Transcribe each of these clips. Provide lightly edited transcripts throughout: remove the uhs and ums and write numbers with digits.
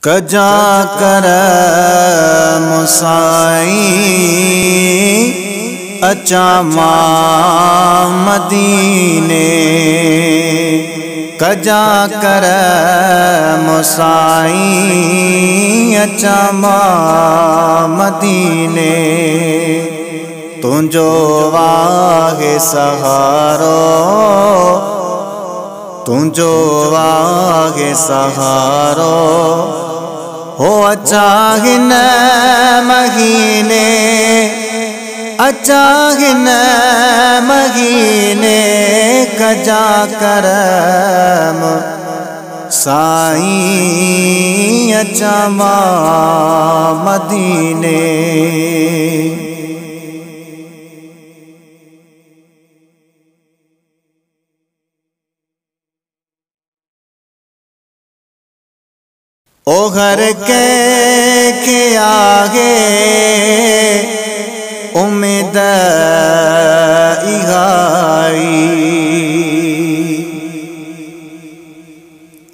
कजा कर मुसाई अचा मां मदीने। कजा कर मुसाई अचा मां मदीने। तुंजो वाहे सहारो, तुंजो वाहे सहारो हो अचा हिन महीने। अचा हिन महीने कजा करम साईं अचा मां मदीने। ओ घर के आगे उम्मीद इहाई।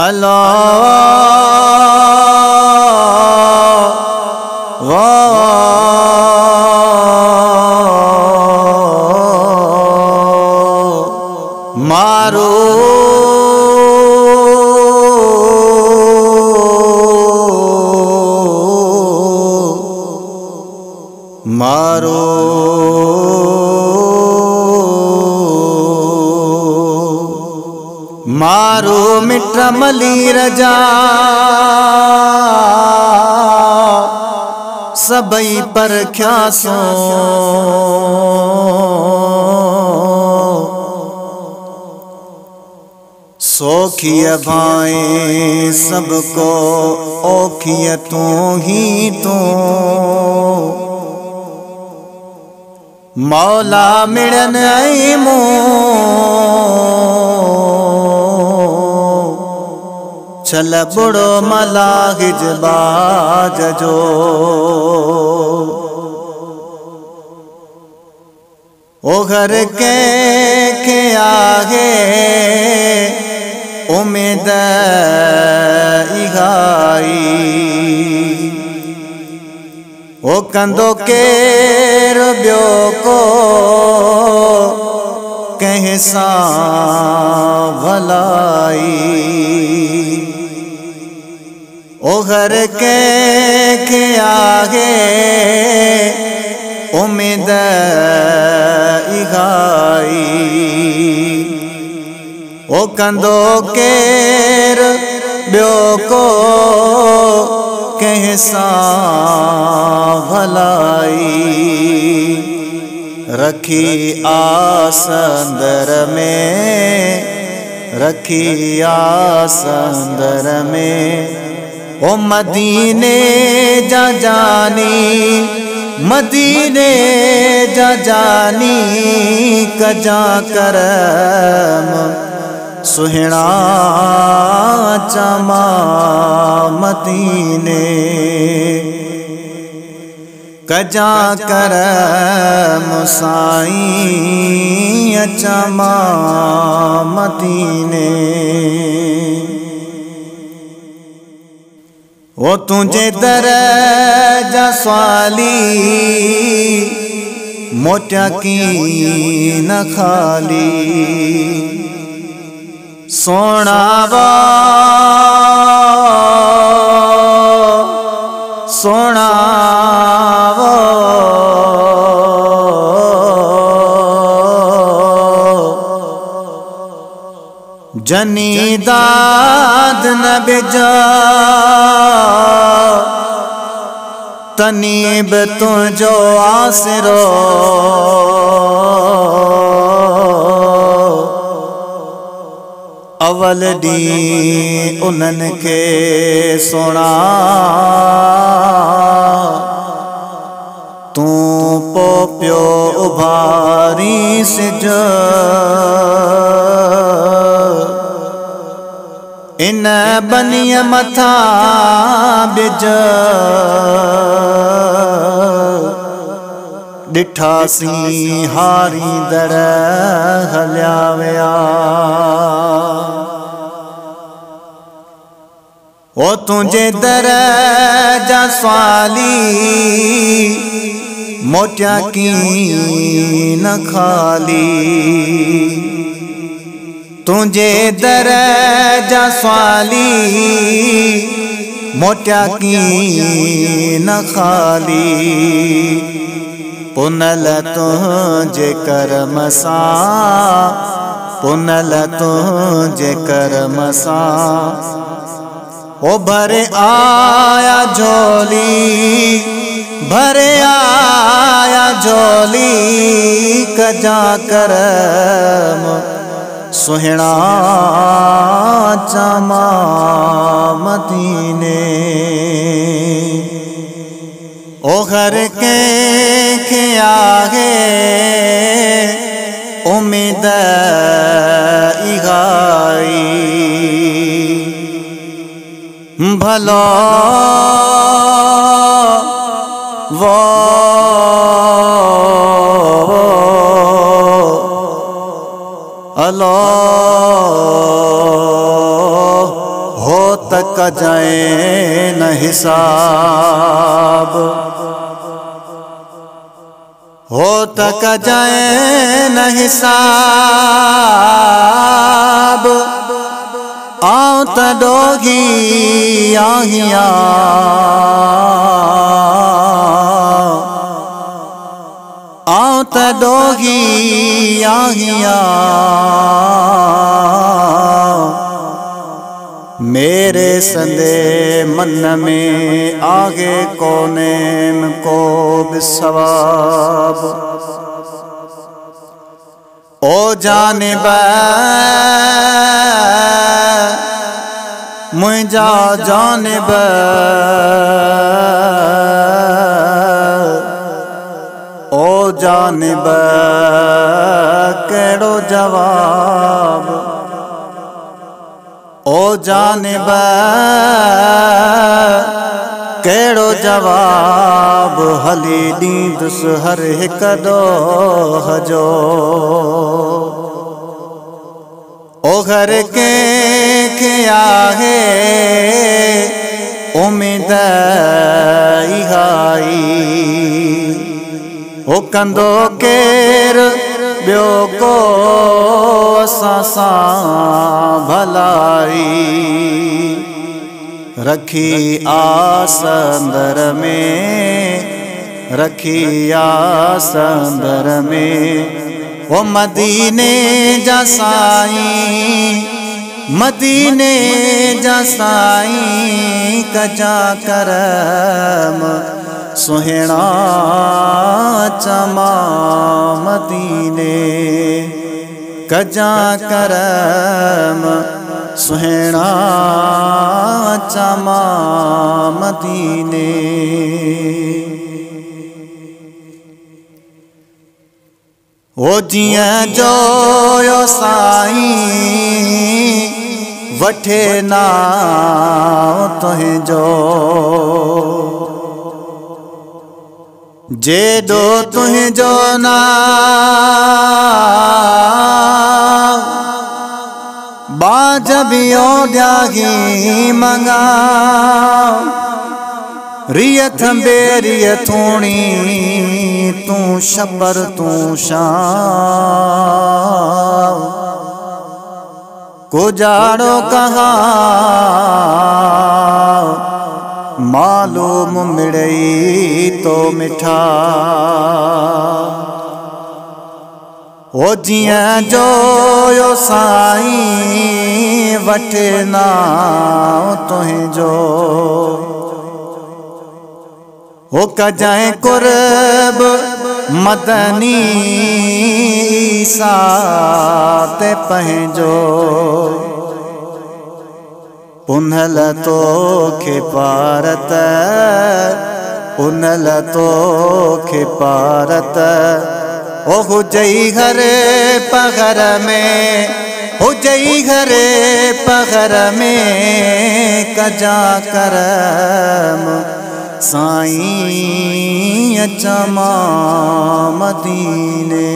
अल्लाह मारो मारो मारो मिट मली रजा सबई पर ख्यासो। सौखिय भाए सबको औखिय तू ही तू। मौला मिलन आई मो छल बुड़ो मलाहिज बाज जो। ओ घर के आगे उम्मीद इहाई। ओ कंदो केर ब्यो को कहीं सा भलाई। ओ घर के आगे उम्मीद इहाई। ओ कंदो केर ब्यो को कहीं सा भलाई। रखी आस अंदर में, रखी आस अंदर में। ओ मदीने जा जानी, मदीने जा जानी कजा करम सुहिणा अचा मां मदीने। कजा करम साईं अचा मां मदीने। ओ तुझे दर जा स्वाली मोटिया की न खाली। सोना वो सोना वो जनी दाद न बिजा तनीब तुझो आसरो। अवल डी उन्हन के सोना तू पो प्यो उभारी सिज। इन बनिय मथा बिज डिठासी हारी दर हलिया विया। ओ तुझे दर जा स्वाली मोटिया की न खाली। तुझे दर जा स्वाली मोटिया की न खाली। पुनल तुझे करम सा पुनल तुझे करम सा। ओ भरे आया झोली भरे आया झोली कजा करम सुहिणा चमा मदीने। ओ घर के आगे उम्मीद इगाई भलो वो अलो हो तक जाए न हिसाब। हो तक जाए न हिसाब। आओ त डोगी आहिया आओ त डोगी आहिया। मेरे संदे मन में आगे कोने को बिसवाब। ओ जानिब मुझा जानिब ओ जानिब केड़ो जवाब। ओ जानिब केड़ो जवाब। हली दींदुस हर हिक ॾोह जो। ओ घर के आहे उम्मीद इहाई। ओ कंदो केर ॿियो को असां सां भलाई। रखी आस अंदर में रखी आस अंदर में। ओ मदीने जा साईं मदीने जा साईं कजा करम सुहिणा चमा मदीने। कजा करम सुहिणा चमा मदीने। ओ जियां जोयो साईं वठे नाम तुंहिंजो। जेॾो तुंहिंजो नाम बाज भी ओढ़ियाही मंगा। रियथ बेरिय थोणी तू शबर तू शाम। गुजारो कहा मालूम मिड़ई तो मिठा। ओ जियां जोयो साईं वठे नाम तुंहिंजो। ओ कजाए कुर्ब मदनी ईसा ते पंहिंजो। पुनल तो खे पारत पुनल तो खे पारत। ओ हुजई घरे पघर में हुजई घरे पघर में कजा करम साईं चमा मदीने।